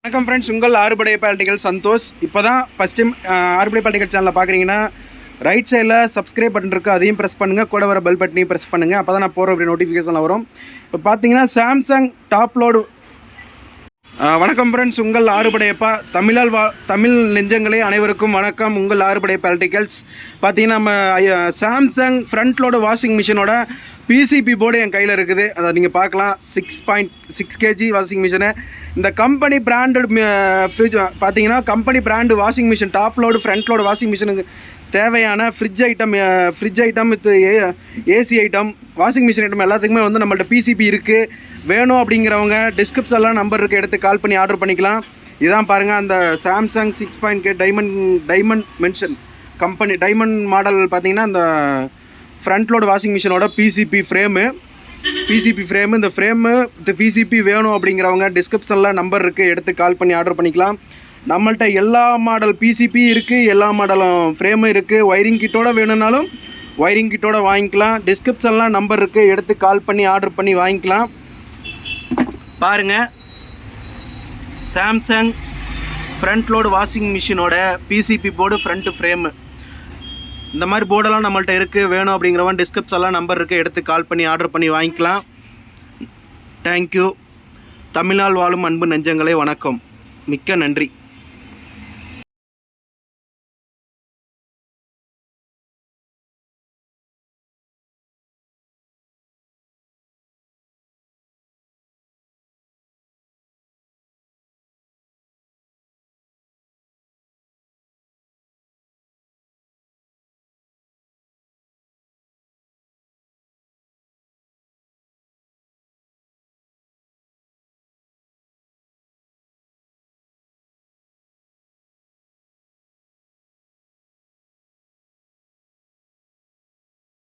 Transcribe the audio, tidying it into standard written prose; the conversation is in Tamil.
வணக்கம் ஃப்ரெண்ட்ஸ், உங்கள் ஆறுபடை பாலிட்டிக்கல் சந்தோஷ். இப்போ தான் ஃபஸ்ட் டைம் ஆறுபடை பாலிட்டிக்கல் சேனலில் பார்க்குறீங்கன்னா ரைட் சைடில் சப்ஸ்கிரைப் பட்டன் இருக்குது, அதையும் ப்ரெஸ் பண்ணுங்கள். கூட வர பெல் பட்டனையும் ப்ரெஸ் பண்ணுங்கள். அப்போ தான் நான் போகிற அப்படி நோட்டிஃபிகேஷனில் வரும். இப்போ பார்த்தீங்கன்னா சாம்சங் டாப் லோடு. வணக்கம் ஃப்ரெண்ட்ஸ், உங்கள் ஆறுபடையப்பா. தமிழ் நெஞ்சங்களே அனைவருக்கும் வணக்கம். உங்கள் ஆறுபடை பாலிட்டிக்கல்ஸ். பார்த்தீங்கன்னா நம்ம சாம்சங் ஃப்ரண்ட் லோடு வாஷிங் மிஷினோட பிசிபி போர்டு என் கையில் இருக்குது. அதை நீங்கள் பார்க்கலாம். 6.6 kg வாஷிங் மிஷினு. இந்த கம்பெனி பிராண்டட் ஃப்ரிட்ஜ் பார்த்தீங்கன்னா company brand washing machine, top load front load washing மிஷினுக்கு தேவையான fridge item with AC item, washing machine item எல்லாத்துக்குமே வந்து நம்மள்ட்ட பிசிபி இருக்குது. வேணும் அப்படிங்கிறவங்க டிஸ்கிரிப்ஷன்லாம் நம்பர் இருக்குது, எடுத்து கால் பண்ணி ஆர்டர் பண்ணிக்கலாம். இதான் பாருங்கள், அந்த Samsung 6.K diamond mention company diamond model. பார்த்தீங்கன்னா அந்த ஃப்ரண்ட் லோடு வாஷிங் மிஷினோட பிசிபி ஃப்ரேமு. இந்த ஃப்ரேமு பிசிபி வேணும் அப்படிங்கிறவங்க டிஸ்கிரிப்ஷனில் நம்பர் இருக்குது, எடுத்து கால் பண்ணி ஆர்டர் பண்ணிக்கலாம். நம்மள்ட்ட எல்லா மாடல் பிசிபி இருக்குது, எல்லா மாடலும் ஃப்ரேமும் இருக்குது. ஒயரிங் கிட்டோட வேணும்னாலும் ஒயரிங் கிட்டோட வாங்கிக்கலாம். டிஸ்கிரிப்ஷன்லாம் நம்பர் இருக்குது, எடுத்து கால் பண்ணி ஆர்டர் பண்ணி வாங்கிக்கலாம். பாருங்கள், சாம்சங் ஃப்ரண்ட் லோடு வாஷிங் மிஷினோட பிசிபி போர்டு, ஃப்ரண்ட் ஃப்ரேமு. இந்த மாதிரி போர்டெல்லாம் நம்மள்ட்ட இருக்குது. வேணும் அப்படிங்கிறவன் டிஸ்கிரிப்ஷன்லாம் நம்பர் இருக்குது, எடுத்து கால் பண்ணி ஆர்டர் பண்ணி வாங்கிக்கலாம். தேங்க்யூ. தமிழ்நாள் வாழும் அன்பு நெஞ்சங்களே வணக்கம். மிக்க நன்றி.